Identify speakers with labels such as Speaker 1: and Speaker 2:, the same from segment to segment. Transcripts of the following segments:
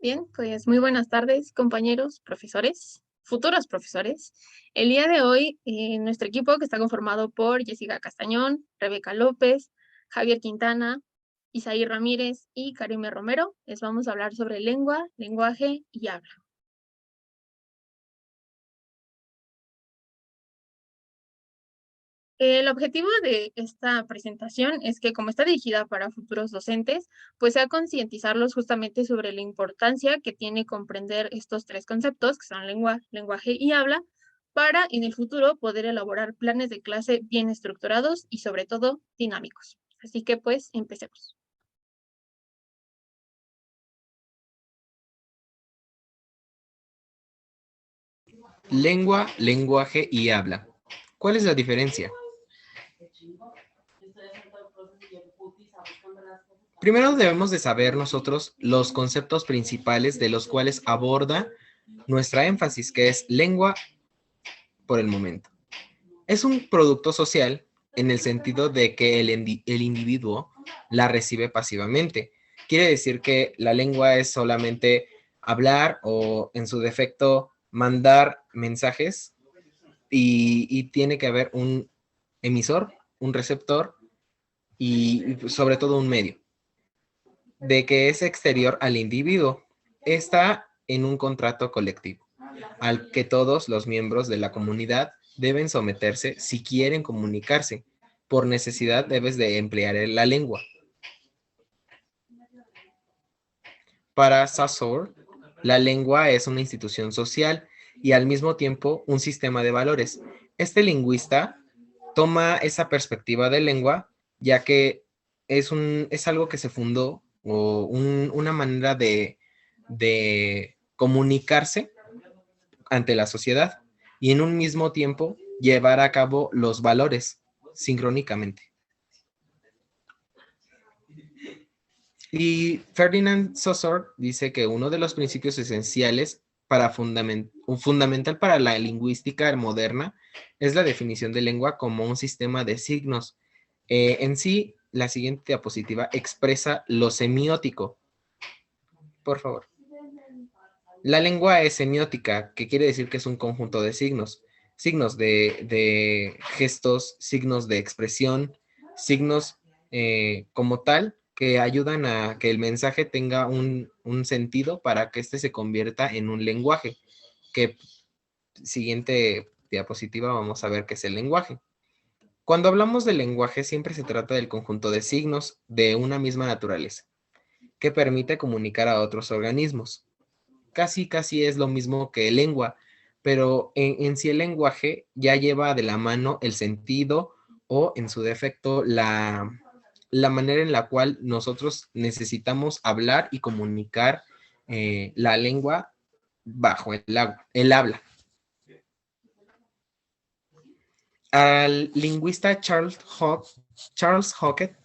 Speaker 1: Bien, pues muy buenas tardes, compañeros, profesores, futuros profesores. El día de hoy, nuestro equipo, que está conformado por Jessica Castañón, Rebeca López, Javier Quintana, Isaí Ramírez y Karime Romero, les vamos a hablar sobre lengua, lenguaje y habla. El objetivo de esta presentación es que, como está dirigida para futuros docentes, pues sea concientizarlos justamente sobre la importancia que tiene comprender estos tres conceptos, que son lengua, lenguaje y habla, para en el futuro poder elaborar planes de clase bien estructurados y sobre todo dinámicos. Así que pues empecemos.
Speaker 2: Lengua, lenguaje y habla. ¿Cuál es la diferencia? Primero debemos de saber nosotros los conceptos principales de los cuales aborda nuestra énfasis, que es lengua por el momento. Es un producto social en el sentido de que el individuo la recibe pasivamente. Quiere decir que la lengua es solamente hablar o, en su defecto, mandar mensajes y tiene que haber un emisor, un receptor y sobre todo un medio, de que es exterior al individuo. Está en un contrato colectivo, al que todos los miembros de la comunidad deben someterse si quieren comunicarse. Por necesidad debes de emplear la lengua. Para Saussure, la lengua es una institución social y al mismo tiempo un sistema de valores. Este lingüista toma esa perspectiva de lengua, ya que es algo que se fundó o una manera de comunicarse ante la sociedad y en un mismo tiempo llevar a cabo los valores sincrónicamente. Y Ferdinand Saussure dice que uno de los principios esenciales fundamental para la lingüística moderna es la definición de lengua como un sistema de signos. En sí, la siguiente diapositiva expresa lo semiótico. Por favor. La lengua es semiótica, que quiere decir que es un conjunto de signos. Signos de gestos, signos de expresión, signos como tal que ayudan a que el mensaje tenga un sentido para que éste se convierta en un lenguaje. Que siguiente diapositiva vamos a ver qué es el lenguaje. Cuando hablamos de lenguaje siempre se trata del conjunto de signos de una misma naturaleza que permite comunicar a otros organismos. Casi es lo mismo que lengua, pero en sí el lenguaje ya lleva de la mano el sentido o en su defecto la manera en la cual nosotros necesitamos hablar y comunicar la lengua bajo el habla. Al lingüista Charles Hockett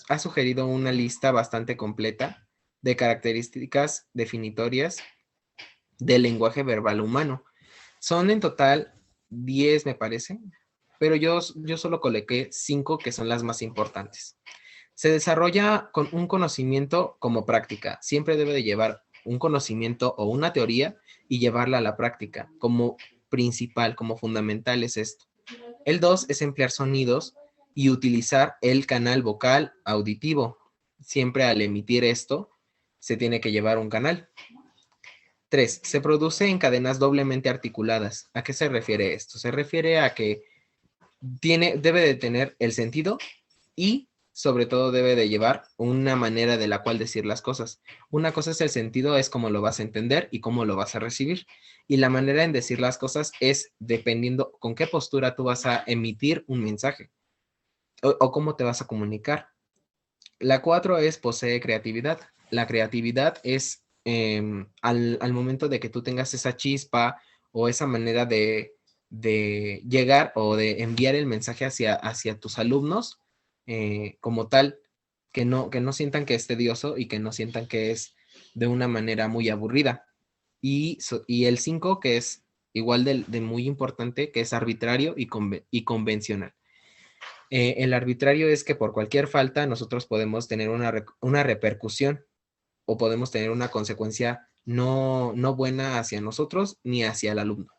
Speaker 2: ha sugerido una lista bastante completa de características definitorias del lenguaje verbal humano. Son en total 10, me parece, pero yo solo coloqué 5 que son las más importantes. Se desarrolla con un conocimiento como práctica. Siempre debe de llevar un conocimiento o una teoría y llevarla a la práctica. Como principal, como fundamental es esto. El 2 es emplear sonidos y utilizar el canal vocal auditivo. Siempre al emitir esto, se tiene que llevar un canal. 3. Se produce en cadenas doblemente articuladas. ¿A qué se refiere esto? Se refiere a que debe de tener el sentido y sobre todo debe de llevar una manera de la cual decir las cosas. Una cosa es el sentido, es cómo lo vas a entender y cómo lo vas a recibir. Y la manera en decir las cosas es dependiendo con qué postura tú vas a emitir un mensaje o cómo te vas a comunicar. La 4 es posee creatividad. La creatividad es al momento de que tú tengas esa chispa o esa manera de llegar o de enviar el mensaje hacia tus alumnos como tal, que no sientan que es tedioso y que no sientan que es de una manera muy aburrida. Y el 5, que es igual de muy importante, que es arbitrario y convencional. El arbitrario es que por cualquier falta nosotros podemos tener una repercusión o podemos tener una consecuencia no buena hacia nosotros ni hacia el alumno.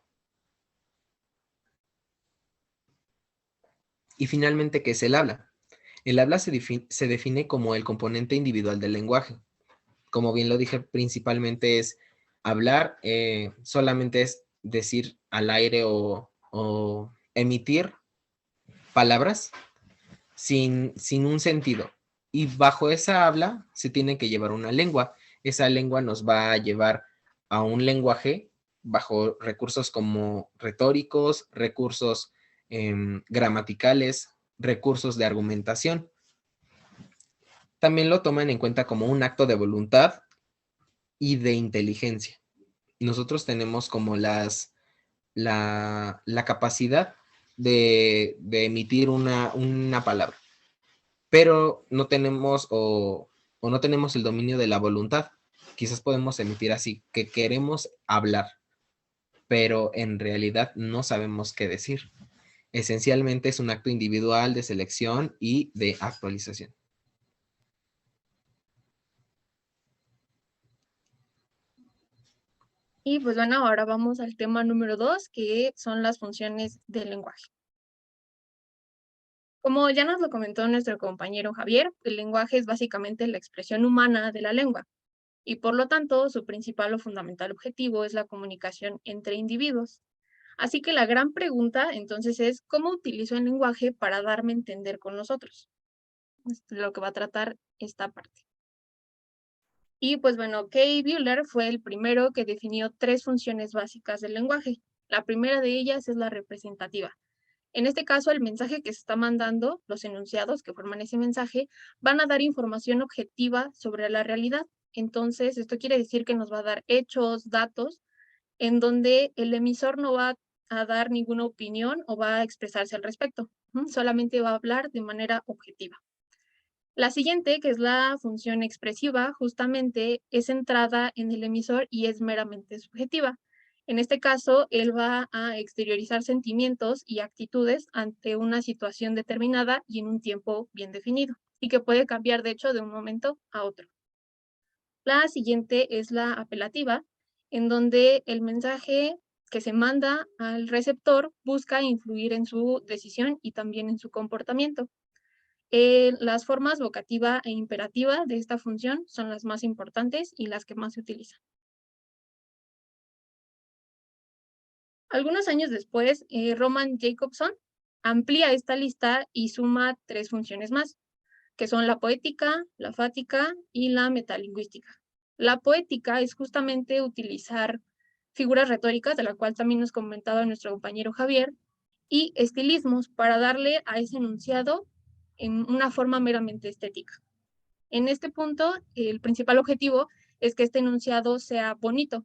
Speaker 2: Y finalmente, ¿qué es el habla? El habla se define como el componente individual del lenguaje. Como bien lo dije, principalmente es hablar, solamente es decir al aire o emitir palabras sin un sentido. Y bajo esa habla se tiene que llevar una lengua. Esa lengua nos va a llevar a un lenguaje bajo recursos como retóricos, recursos gramaticales, recursos de argumentación. También lo toman en cuenta como un acto de voluntad y de inteligencia. Nosotros tenemos como la capacidad de emitir una palabra, pero no tenemos o no tenemos el dominio de la voluntad. Quizás podemos emitir así, que queremos hablar, pero en realidad no sabemos qué decir. Esencialmente es un acto individual de selección y de actualización.
Speaker 1: Y pues bueno, ahora vamos al tema número 2, que son las funciones del lenguaje. Como ya nos lo comentó nuestro compañero Javier, el lenguaje es básicamente la expresión humana de la lengua y por lo tanto su principal o fundamental objetivo es la comunicación entre individuos. Así que la gran pregunta entonces es, ¿cómo utilizo el lenguaje para darme a entender con los otros? Es lo que va a tratar esta parte. Y pues bueno, Kay Bueller fue el primero que definió tres funciones básicas del lenguaje. La primera de ellas es la representativa. En este caso, el mensaje que se está mandando, los enunciados que forman ese mensaje, van a dar información objetiva sobre la realidad. Entonces, esto quiere decir que nos va a dar hechos, datos, en donde el emisor no va a dar ninguna opinión o va a expresarse al respecto. Solamente va a hablar de manera objetiva. La siguiente, que es la función expresiva, justamente es centrada en el emisor y es meramente subjetiva. En este caso, él va a exteriorizar sentimientos y actitudes ante una situación determinada y en un tiempo bien definido, y que puede cambiar, de hecho, de un momento a otro. La siguiente es la apelativa, en donde el mensaje que se manda al receptor busca influir en su decisión y también en su comportamiento. Las formas vocativa e imperativa de esta función son las más importantes y las que más se utilizan. Algunos años después, Roman Jacobson amplía esta lista y suma tres funciones más, que son la poética, la fática y la metalingüística. La poética es justamente utilizar figuras retóricas, de la cual también nos comentaba nuestro compañero Javier, y estilismos para darle a ese enunciado en una forma meramente estética. En este punto, el principal objetivo es que este enunciado sea bonito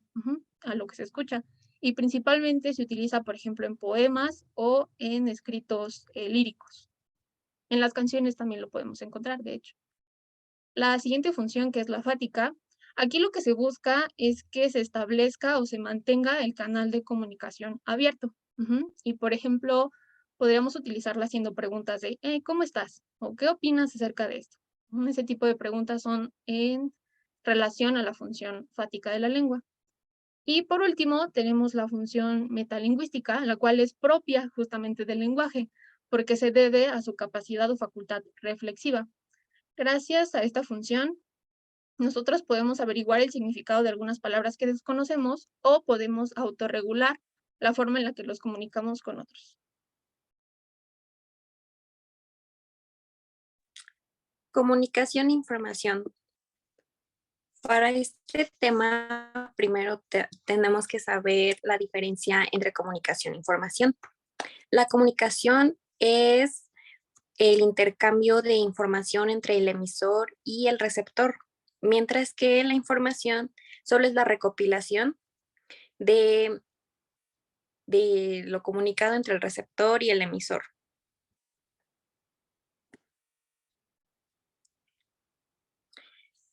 Speaker 1: a lo que se escucha y principalmente se utiliza, por ejemplo, en poemas o en escritos líricos. En las canciones también lo podemos encontrar, de hecho. La siguiente función, que es la fática, aquí lo que se busca es que se establezca o se mantenga el canal de comunicación abierto. Y, por ejemplo, podríamos utilizarla haciendo preguntas de, ¿cómo estás? ¿O qué opinas acerca de esto? Ese tipo de preguntas son en relación a la función fática de la lengua. Y por último, tenemos la función metalingüística, la cual es propia justamente del lenguaje, porque se debe a su capacidad o facultad reflexiva. Gracias a esta función, nosotros podemos averiguar el significado de algunas palabras que desconocemos o podemos autorregular la forma en la que los comunicamos con otros.
Speaker 3: Comunicación e información. Para este tema, primero tenemos que saber la diferencia entre comunicación e información. La comunicación es el intercambio de información entre el emisor y el receptor, mientras que la información solo es la recopilación de lo comunicado entre el receptor y el emisor.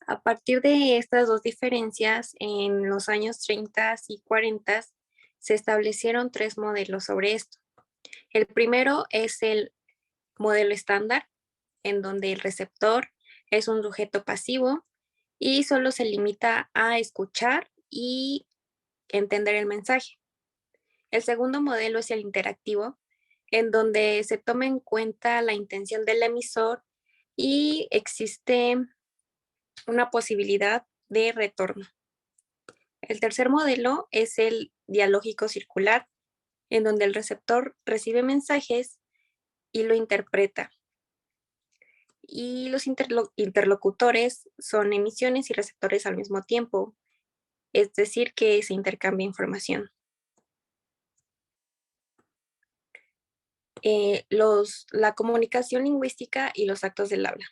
Speaker 3: A partir de estas dos diferencias, en los años 30 y 40 se establecieron tres modelos sobre esto. El primero es el modelo estándar, en donde el receptor es un sujeto pasivo y solo se limita a escuchar y entender el mensaje. El segundo modelo es el interactivo, en donde se toma en cuenta la intención del emisor y existe una posibilidad de retorno. El tercer modelo es el dialógico circular, en donde el receptor recibe mensajes y lo interpreta. Y los interlocutores son emisiones y receptores al mismo tiempo, es decir, que se intercambia información. La comunicación lingüística y los actos del habla.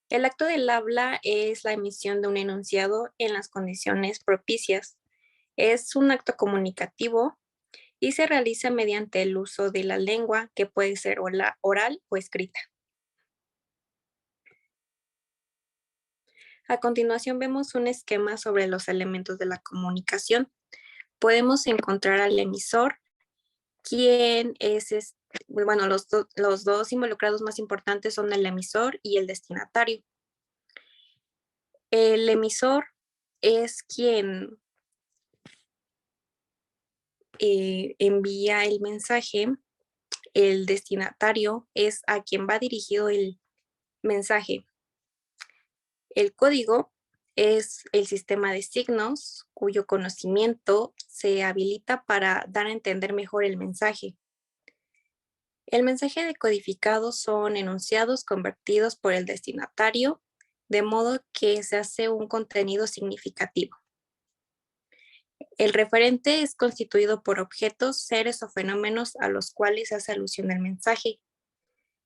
Speaker 3: El acto del habla es la emisión de un enunciado en las condiciones propicias. Es un acto comunicativo y se realiza mediante el uso de la lengua, que puede ser oral o escrita. A continuación vemos un esquema sobre los elementos de la comunicación. Podemos encontrar al emisor, quien es, bueno, los dos involucrados más importantes son el emisor y el destinatario. El emisor es quien envía el mensaje, el destinatario es a quien va dirigido el mensaje. El código es el sistema de signos cuyo conocimiento se habilita para dar a entender mejor el mensaje. El mensaje decodificado son enunciados convertidos por el destinatario, de modo que se hace un contenido significativo. El referente es constituido por objetos, seres o fenómenos a los cuales hace alusión el mensaje.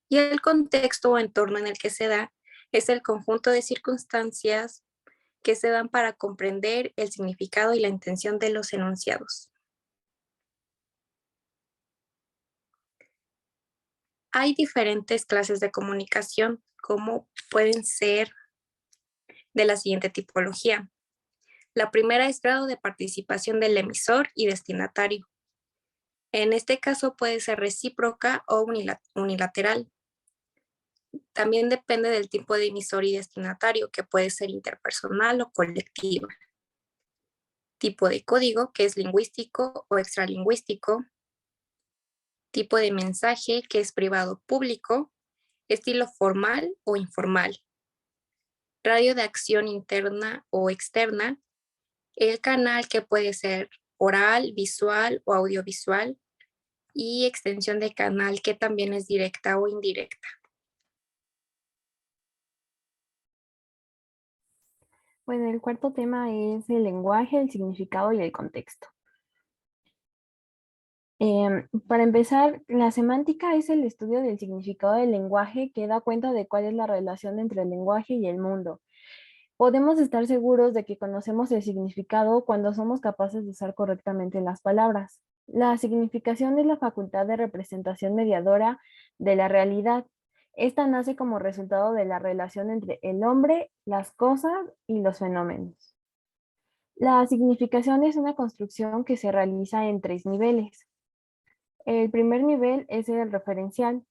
Speaker 3: Y el contexto o entorno en el que se da es el conjunto de circunstancias que se dan para comprender el significado y la intención de los enunciados. Hay diferentes clases de comunicación, como pueden ser de la siguiente tipología. La primera es grado de participación del emisor y destinatario. En este caso puede ser recíproca o unilateral. También depende del tipo de emisor y destinatario, que puede ser interpersonal o colectiva. Tipo de código, que es lingüístico o extralingüístico. Tipo de mensaje, que es privado o público. Estilo formal o informal. Radio de acción interna o externa. El canal, que puede ser oral, visual o audiovisual. Y extensión de canal, que también es directa o indirecta.
Speaker 4: Bueno, el cuarto tema es el lenguaje, el significado y el contexto. Para empezar, la semántica es el estudio del significado del lenguaje que da cuenta de cuál es la relación entre el lenguaje y el mundo. Podemos estar seguros de que conocemos el significado cuando somos capaces de usar correctamente las palabras. La significación es la facultad de representación mediadora de la realidad. Esta nace como resultado de la relación entre el hombre, las cosas y los fenómenos. La significación es una construcción que se realiza en 3 niveles. El primer nivel es el referencial.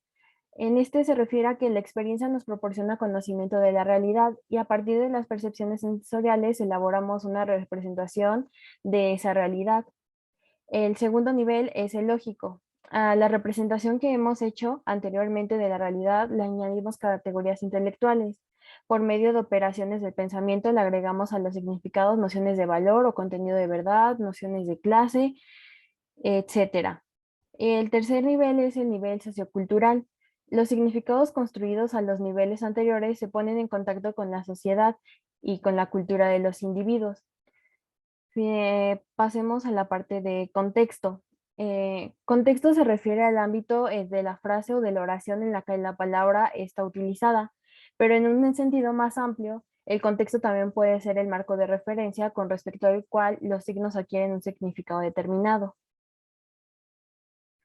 Speaker 4: En este se refiere a que la experiencia nos proporciona conocimiento de la realidad y a partir de las percepciones sensoriales elaboramos una representación de esa realidad. El segundo nivel es el lógico. A la representación que hemos hecho anteriormente de la realidad le añadimos categorías intelectuales. Por medio de operaciones del pensamiento le agregamos a los significados nociones de valor o contenido de verdad, nociones de clase, etcétera. El tercer nivel es el nivel sociocultural. Los significados construidos a los niveles anteriores se ponen en contacto con la sociedad y con la cultura de los individuos. Pasemos a la parte de contexto. Contexto se refiere al ámbito de la frase o de la oración en la que la palabra está utilizada, pero en un sentido más amplio, el contexto también puede ser el marco de referencia con respecto al cual los signos adquieren un significado determinado.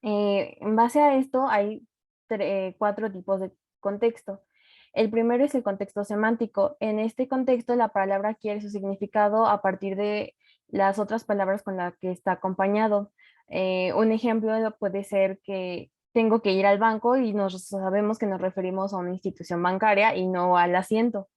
Speaker 4: En base a esto hay 4 tipos de contexto. El primero es el contexto semántico. En este contexto la palabra adquiere su significado a partir de las otras palabras con las que está acompañado. Un ejemplo puede ser que tengo que ir al banco y sabemos que nos referimos a una institución bancaria y no al asiento.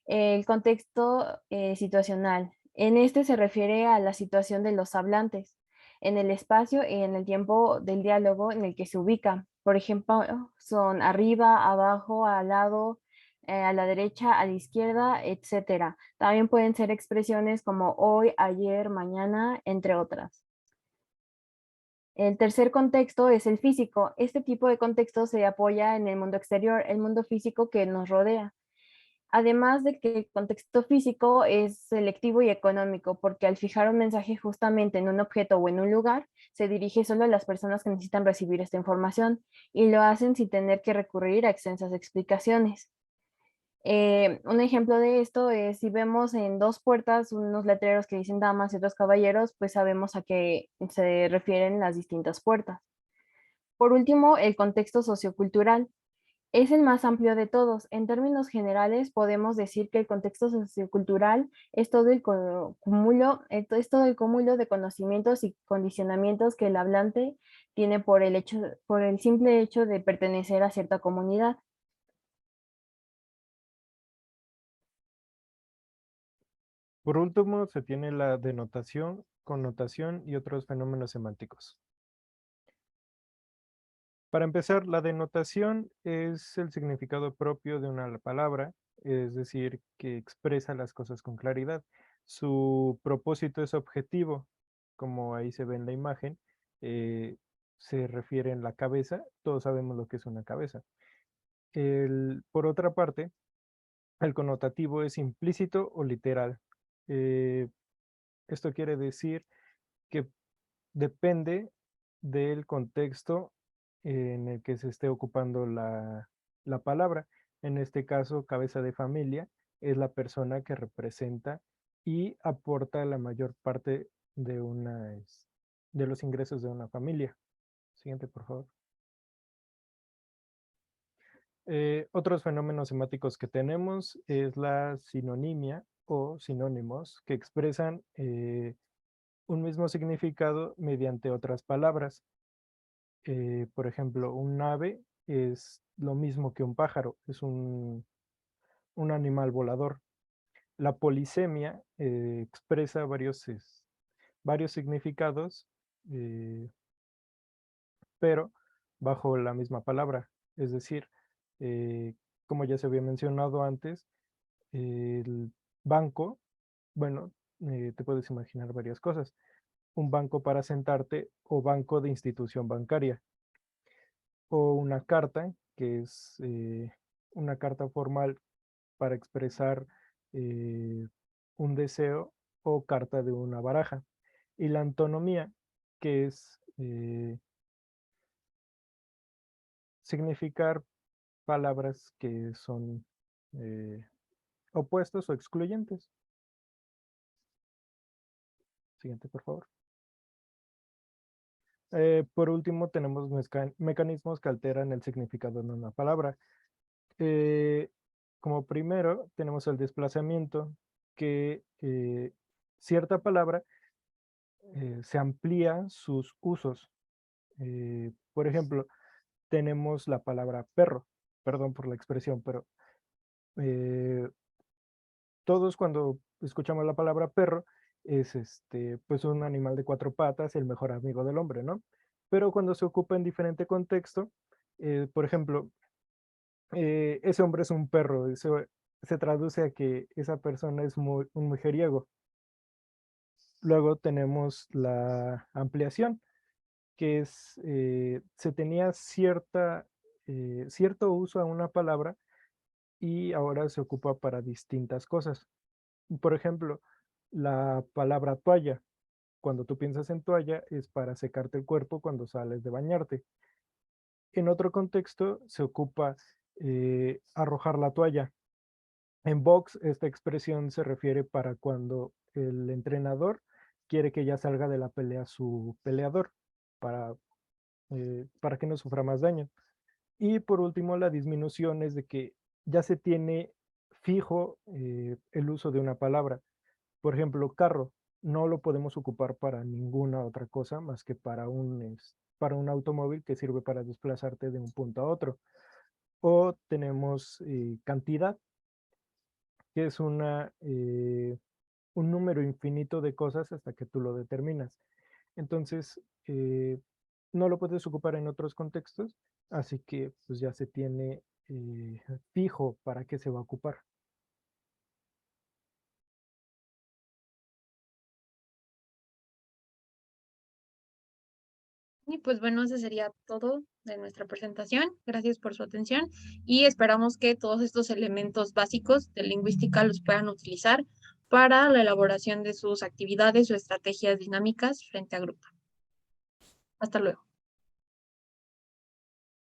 Speaker 4: El contexto situacional. En este se refiere a la situación de los hablantes, en el espacio y en el tiempo del diálogo en el que se ubica. Por ejemplo, son arriba, abajo, al lado, a la derecha, a la izquierda, etcétera. También pueden ser expresiones como hoy, ayer, mañana, entre otras. El tercer contexto es el físico. Este tipo de contexto se apoya en el mundo exterior, el mundo físico que nos rodea. Además de que el contexto físico es selectivo y económico, porque al fijar un mensaje justamente en un objeto o en un lugar, se dirige solo a las personas que necesitan recibir esta información y lo hacen sin tener que recurrir a extensas explicaciones. Un ejemplo de esto es si vemos en dos puertas unos letreros que dicen damas y otros caballeros, pues sabemos a qué se refieren las distintas puertas. Por último, el contexto sociocultural. Es el más amplio de todos. En términos generales, podemos decir que el contexto sociocultural es todo el cúmulo, es todo el cúmulo de conocimientos y condicionamientos que el hablante tiene por el simple hecho de pertenecer a cierta comunidad.
Speaker 5: Por último, se tiene la denotación, connotación y otros fenómenos semánticos. Para empezar, la denotación es el significado propio de una palabra, es decir, que expresa las cosas con claridad. Su propósito es objetivo, como ahí se ve en la imagen, se refiere en la cabeza, todos sabemos lo que es una cabeza. Por otra parte, el connotativo es implícito o literal. Eh, Esto quiere decir que depende del contexto en el que se esté ocupando la palabra. En este caso, cabeza de familia es la persona que representa y aporta la mayor parte de los ingresos de una familia. Siguiente, por favor. Otros fenómenos semánticos que tenemos es la sinonimia o sinónimos que expresan un mismo significado mediante otras palabras. Por ejemplo, un ave es lo mismo que un pájaro, es un animal volador. La polisemia expresa varios significados, eh, pero bajo la misma palabra. Es decir, eh, como ya se había mencionado antes, el banco, bueno, te puedes imaginar varias cosas. Un banco para sentarte o banco de institución bancaria. O una carta, que es una carta formal para expresar un deseo o carta de una baraja. Y la antonomía, que es significar palabras que son eh, opuestos o excluyentes. Siguiente, por favor. Por último, tenemos mecanismos que alteran el significado de una palabra. Eh, Como primero, tenemos el desplazamiento, que cierta palabra se amplía sus usos. Por ejemplo, tenemos la palabra perro, perdón por la expresión, pero eh, todos cuando escuchamos la palabra perro es pues un animal de cuatro patas, el mejor amigo del hombre, ¿no? Pero cuando se ocupa en diferente contexto, por ejemplo, ese hombre es un perro, eso se traduce a que esa persona es un mujeriego. Luego tenemos la ampliación, que es, se tenía cierto uso a una palabra y ahora se ocupa para distintas cosas. Por ejemplo, la palabra toalla. Cuando tú piensas en toalla es para secarte el cuerpo cuando sales de bañarte. En otro contexto se ocupa arrojar la toalla. En box, esta expresión se refiere para cuando el entrenador quiere que ya salga de la pelea su peleador para, para que no sufra más daño. Y por último, la disminución es de que ya se tiene fijo el uso de una palabra. Por ejemplo, carro, no lo podemos ocupar para ninguna otra cosa más que para un automóvil que sirve para desplazarte de un punto a otro. O tenemos cantidad, que es un número infinito de cosas hasta que tú lo determinas. Entonces, no lo puedes ocupar en otros contextos, así que pues ya se tiene fijo para qué se va a ocupar.
Speaker 1: Y pues bueno, eso sería todo de nuestra presentación. Gracias por su atención y esperamos que todos estos elementos básicos de lingüística los puedan utilizar para la elaboración de sus actividades o estrategias dinámicas frente a grupo. Hasta luego.